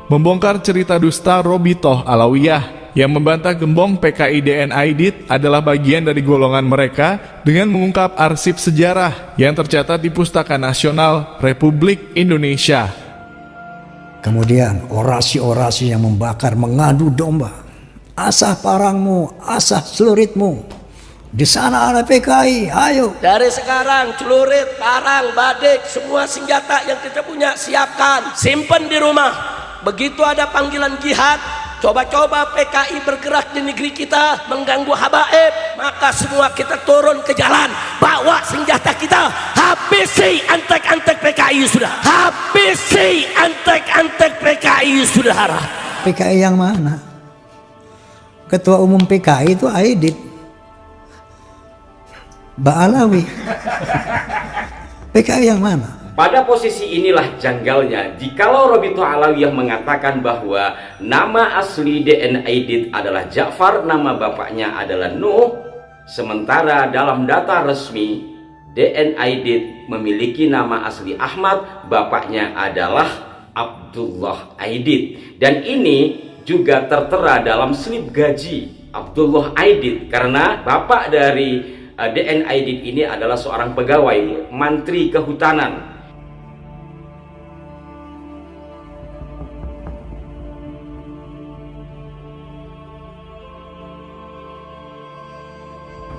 membongkar cerita dusta Robitoh Alawiyah yang membantah gembong PKI DN Aidit adalah bagian dari golongan mereka dengan mengungkap arsip sejarah yang tercatat di Pustaka Nasional Republik Indonesia. Kemudian orasi-orasi yang membakar mengadu domba. Asah parangmu, asah celuritmu. Di sana ada PKI, ayo. Dari sekarang celurit, parang, badik, semua senjata yang kita punya siapkan, simpen di rumah. Begitu ada panggilan jihad, coba-coba PKI bergerak di negeri kita mengganggu habaib, maka semua kita turun ke jalan, bawa senjata kita, habisi antek-antek PKI sudah, habisi antek-antek PKI saudara. PKI yang mana? Ketua umum PKI itu Aidit Ba'alawi. PKI yang mana? Pada posisi inilah janggalnya jikalau Robitoh Alawiyah mengatakan bahwa nama asli DN Aidit adalah Ja'far, nama bapaknya adalah Nuh, sementara dalam data resmi DN Aidit memiliki nama asli Ahmad, bapaknya adalah Abdullah Aidit, dan ini juga tertera dalam slip gaji Abdullah Aidit karena bapak dari DN Aidit ini adalah seorang pegawai Mantri Kehutanan.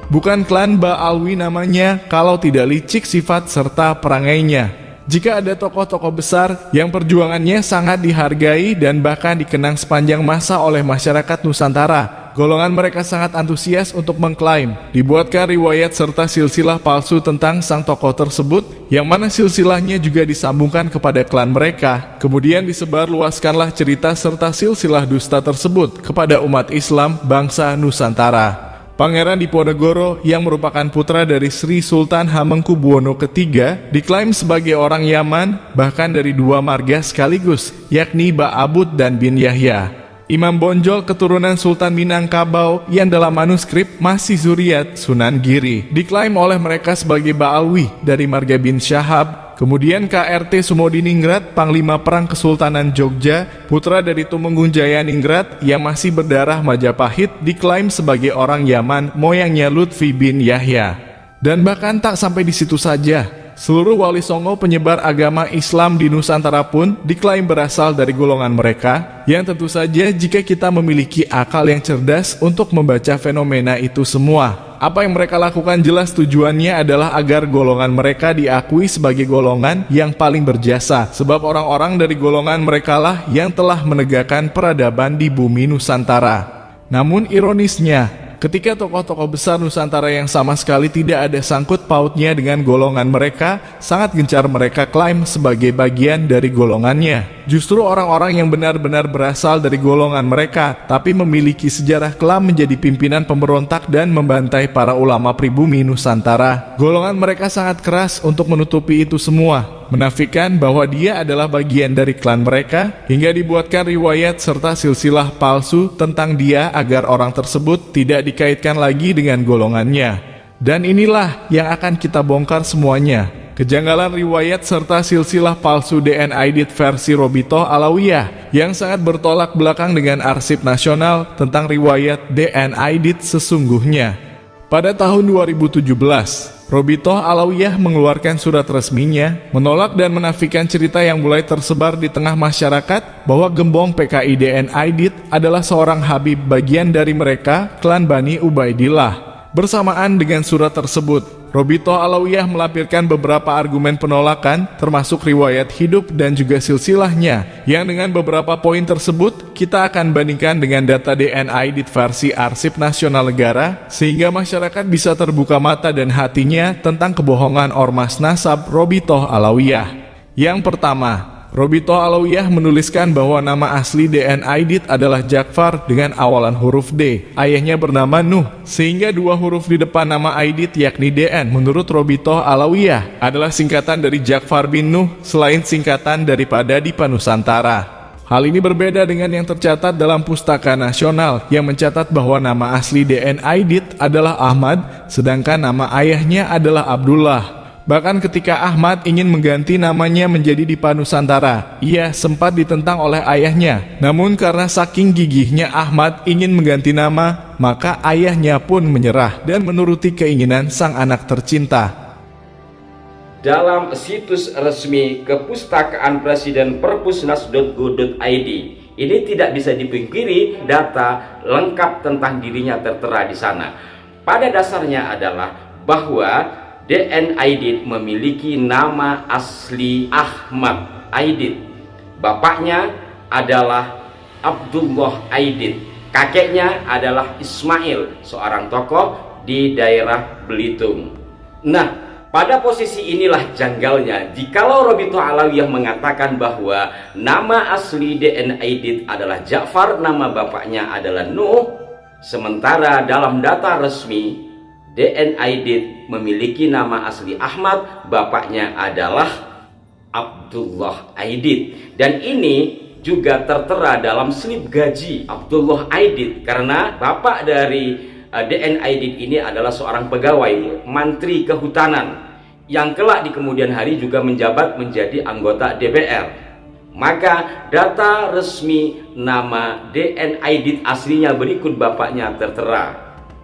Bukan klan Ba'alwi namanya kalau tidak licik sifat serta perangainya. Jika ada tokoh-tokoh besar yang perjuangannya sangat dihargai dan bahkan dikenang sepanjang masa oleh masyarakat Nusantara, golongan mereka sangat antusias untuk mengklaim, dibuatkan riwayat serta silsilah palsu tentang sang tokoh tersebut, yang mana silsilahnya juga disambungkan kepada klan mereka. Kemudian disebarluaskanlah cerita serta silsilah dusta tersebut kepada umat Islam bangsa Nusantara. Pangeran Diponegoro yang merupakan putra dari Sri Sultan Hamengkubuwono III diklaim sebagai orang Yaman, bahkan dari dua marga sekaligus, yakni Ba'abud dan bin Yahya. Imam Bonjol keturunan Sultan Minangkabau yang dalam manuskrip masih zuriat Sunan Giri diklaim oleh mereka sebagai Ba'alwi dari marga bin Syahab. Kemudian KRT Sumodiningrat, Panglima Perang Kesultanan Jogja, putra dari Tumenggung Jayaningrat yang masih berdarah Majapahit, diklaim sebagai orang Yaman, moyangnya Lutfi bin Yahya. Dan bahkan tak sampai di situ saja, seluruh Wali Songo penyebar agama Islam di Nusantara pun diklaim berasal dari golongan mereka, yang tentu saja jika kita memiliki akal yang cerdas untuk membaca fenomena itu semua. Apa yang mereka lakukan jelas tujuannya adalah agar golongan mereka diakui sebagai golongan yang paling berjasa, sebab orang-orang dari golongan merekalah yang telah menegakkan peradaban di bumi Nusantara. Namun ironisnya, ketika tokoh-tokoh besar Nusantara yang sama sekali tidak ada sangkut pautnya dengan golongan mereka, sangat gencar mereka klaim sebagai bagian dari golongannya. Justru orang-orang yang benar-benar berasal dari golongan mereka, tapi memiliki sejarah kelam menjadi pimpinan pemberontak dan membantai para ulama pribumi Nusantara. Golongan mereka sangat keras untuk menutupi itu semua, menafikan bahwa dia adalah bagian dari klan mereka, hingga dibuatkan riwayat serta silsilah palsu tentang dia agar orang tersebut tidak dikaitkan lagi dengan golongannya. Dan inilah yang akan kita bongkar semuanya. Kejanggalan riwayat serta silsilah palsu DN Aidit versi Robitoh Alawiyah yang sangat bertolak belakang dengan arsip nasional tentang riwayat DN Aidit sesungguhnya. Pada tahun 2017, Robitoh Alawiyah mengeluarkan surat resminya menolak dan menafikan cerita yang mulai tersebar di tengah masyarakat bahwa gembong PKI DN Aidit adalah seorang Habib bagian dari mereka, klan Bani Ubaidillah. Bersamaan dengan surat tersebut, Robitoh Alawiyah melampirkan beberapa argumen penolakan, termasuk riwayat hidup dan juga silsilahnya, yang dengan beberapa poin tersebut kita akan bandingkan dengan data DN Aidit versi Arsip Nasional Negara, sehingga masyarakat bisa terbuka mata dan hatinya tentang kebohongan ormas nasab Robitoh Alawiyah. Yang pertama, Robitoh Alawiyah menuliskan bahwa nama asli DN Aidit adalah Ja'far dengan awalan huruf D. Ayahnya bernama Nuh, sehingga dua huruf di depan nama Aidit yakni DN menurut Robitoh Alawiyah adalah singkatan dari Ja'far bin Nuh selain singkatan daripada Dipa Nusantara. Hal ini berbeda dengan yang tercatat dalam Pustaka Nasional yang mencatat bahwa nama asli DN Aidit adalah Ahmad, sedangkan nama ayahnya adalah Abdullah. Bahkan ketika Ahmad ingin mengganti namanya menjadi Dipa Nusantara, ia sempat ditentang oleh ayahnya. Namun karena saking gigihnya Ahmad ingin mengganti nama, maka ayahnya pun menyerah dan menuruti keinginan sang anak tercinta. Dalam situs resmi Kepustakaan Presiden perpusnas.go.id, ini tidak bisa dipungkiri data lengkap tentang dirinya tertera di sana. Pada dasarnya adalah bahwa DN Aidit memiliki nama asli Ahmad Aidit. Bapaknya adalah Abdullah Aidit. Kakeknya adalah Ismail, seorang tokoh di daerah Belitung. Nah, pada posisi inilah janggalnya jikalau Robito Alawiyah mengatakan bahwa nama asli DN Aidit adalah Ja'far, nama bapaknya adalah Nuh, sementara dalam data resmi DN Aidit memiliki nama asli Ahmad, bapaknya adalah Abdullah Aidit. Dan ini juga tertera dalam slip gaji Abdullah Aidit, karena bapak dari DN Aidit ini adalah seorang pegawai Menteri Kehutanan yang kelak di kemudian hari juga menjabat menjadi anggota DPR. Maka data resmi nama DN Aidit aslinya berikut bapaknya tertera.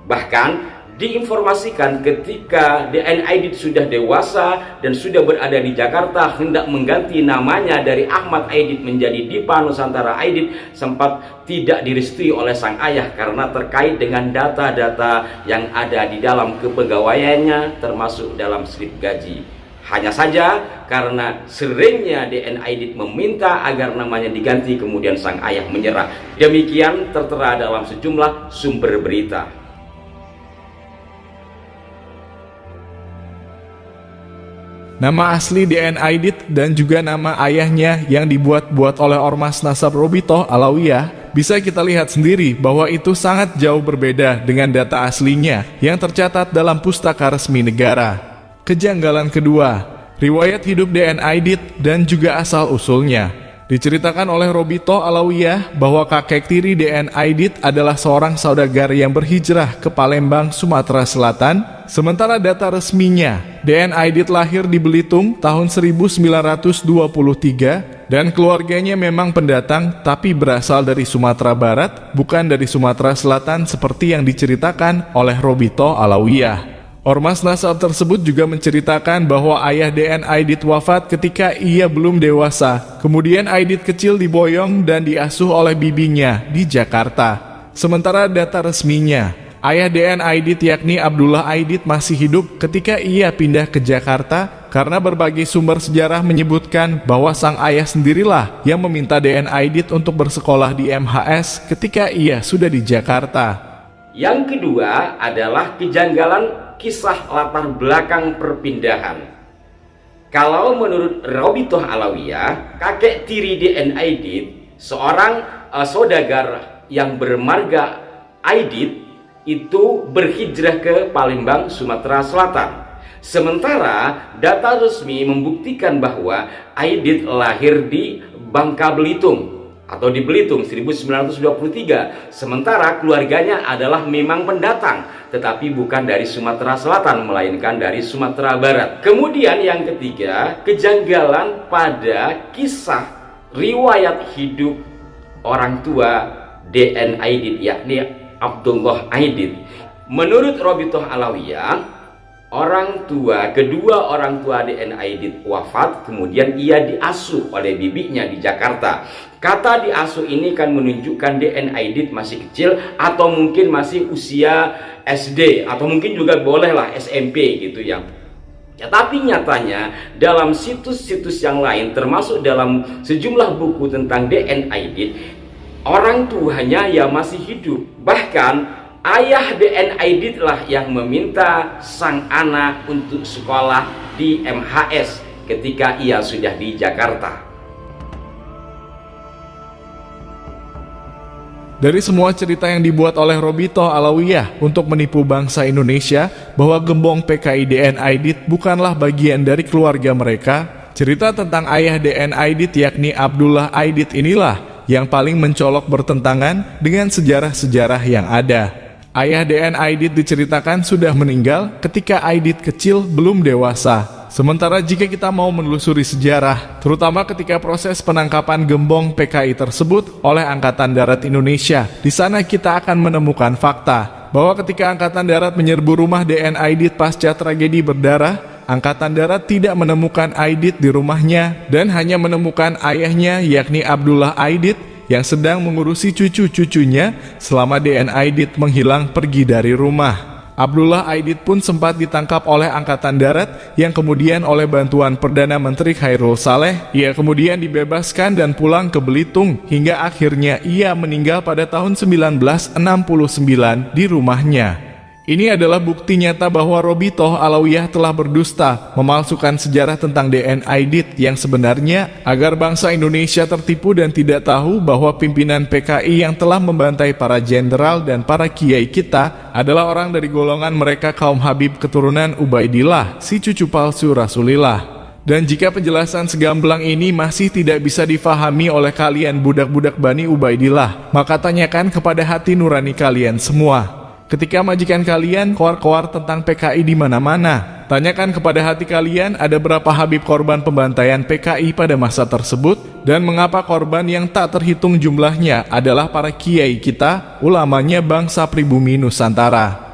Bahkan diinformasikan ketika DN Aidit sudah dewasa dan sudah berada di Jakarta, hendak mengganti namanya dari Ahmad Aidit menjadi Dipa Nusantara Aidit, sempat tidak direstui oleh sang ayah karena terkait dengan data-data yang ada di dalam kepegawaiannya, termasuk dalam slip gaji. Hanya saja karena seringnya DN Aidit meminta agar namanya diganti, kemudian sang ayah menyerah. Demikian tertera dalam sejumlah sumber berita. Nama asli DN Aidit dan juga nama ayahnya yang dibuat-buat oleh Ormas Nasab Robito Alawiyah bisa kita lihat sendiri bahwa itu sangat jauh berbeda dengan data aslinya yang tercatat dalam pustaka resmi negara. Kejanggalan kedua, riwayat hidup DN Aidit dan juga asal-usulnya. Diceritakan oleh Robito Alawiyah bahwa kakek tiri DN Aidit adalah seorang saudagar yang berhijrah ke Palembang, Sumatera Selatan. Sementara data resminya, DN Aidit lahir di Belitung tahun 1923 dan keluarganya memang pendatang tapi berasal dari Sumatera Barat, bukan dari Sumatera Selatan seperti yang diceritakan oleh Robito Alawiyah. Ormas Nasab tersebut juga menceritakan bahwa ayah DN Aidit wafat ketika ia belum dewasa. Kemudian Aidit kecil diboyong dan diasuh oleh bibinya di Jakarta. Sementara data resminya, ayah DN Aidit yakni Abdullah Aidit masih hidup ketika ia pindah ke Jakarta karena berbagai sumber sejarah menyebutkan bahwa sang ayah sendirilah yang meminta DN Aidit untuk bersekolah di MHS ketika ia sudah di Jakarta. Yang kedua adalah kejanggalan kisah latar belakang perpindahan. Kalau menurut Robito Alawiyah, kakek tiri DN Aidit, seorang saudagar yang bermarga Aidit, itu berhijrah ke Palembang, Sumatera Selatan. Sementara data resmi membuktikan bahwa Aidit lahir di Bangka Belitung atau di Belitung 1923, sementara keluarganya adalah memang pendatang, tetapi bukan dari Sumatera Selatan, melainkan dari Sumatera Barat. Kemudian yang ketiga, kejanggalan pada kisah riwayat hidup orang tua DN Aidit, yakni Abdullah Aidit. Menurut Robito Alawiyah, kedua orang tua DN Aidit wafat, kemudian ia diasuh oleh bibinya di Jakarta. Kata diasuh ini kan menunjukkan DN Aidit masih kecil atau mungkin masih usia SD atau mungkin juga bolehlah SMP gitu ya. Ya, tapi nyatanya dalam situs-situs yang lain termasuk dalam sejumlah buku tentang DN Aidit, orang tuanya ya masih hidup. Bahkan ayah DN Aidit lah yang meminta sang anak untuk sekolah di MHS ketika ia sudah di Jakarta. Dari semua cerita yang dibuat oleh Robito Alawiyah untuk menipu bangsa Indonesia bahwa gembong PKI DN Aidit bukanlah bagian dari keluarga mereka, cerita tentang ayah DN Aidit yakni Abdullah Aidit inilah yang paling mencolok bertentangan dengan sejarah-sejarah yang ada. Ayah DN Aidit diceritakan sudah meninggal ketika Aidit kecil belum dewasa. Sementara jika kita mau menelusuri sejarah, terutama ketika proses penangkapan gembong PKI tersebut oleh Angkatan Darat Indonesia, di sana kita akan menemukan fakta bahwa ketika Angkatan Darat menyerbu rumah DN Aidit pasca tragedi berdarah, Angkatan Darat tidak menemukan Aidit di rumahnya dan hanya menemukan ayahnya yakni Abdullah Aidit yang sedang mengurusi cucu-cucunya selama DN Aidit menghilang pergi dari rumah. Abdullah Aidit pun sempat ditangkap oleh Angkatan Darat yang kemudian oleh bantuan Perdana Menteri Khairul Saleh, ia kemudian dibebaskan dan pulang ke Belitung hingga akhirnya ia meninggal pada tahun 1969 di rumahnya. Ini adalah bukti nyata bahwa Robitoh Alawiyah telah berdusta, memalsukan sejarah tentang DN Aidit yang sebenarnya agar bangsa Indonesia tertipu dan tidak tahu bahwa pimpinan PKI yang telah membantai para jenderal dan para kiai kita adalah orang dari golongan mereka kaum Habib keturunan Ubaidillah, si cucu palsu Rasulillah. Dan jika penjelasan segamblang ini masih tidak bisa difahami oleh kalian budak-budak Bani Ubaidillah, maka tanyakan kepada hati nurani kalian semua. Ketika majikan kalian koar-koar tentang PKI di mana-mana, tanyakan kepada hati kalian ada berapa Habib korban pembantaian PKI pada masa tersebut dan mengapa korban yang tak terhitung jumlahnya adalah para kiai kita, ulamanya bangsa pribumi Nusantara.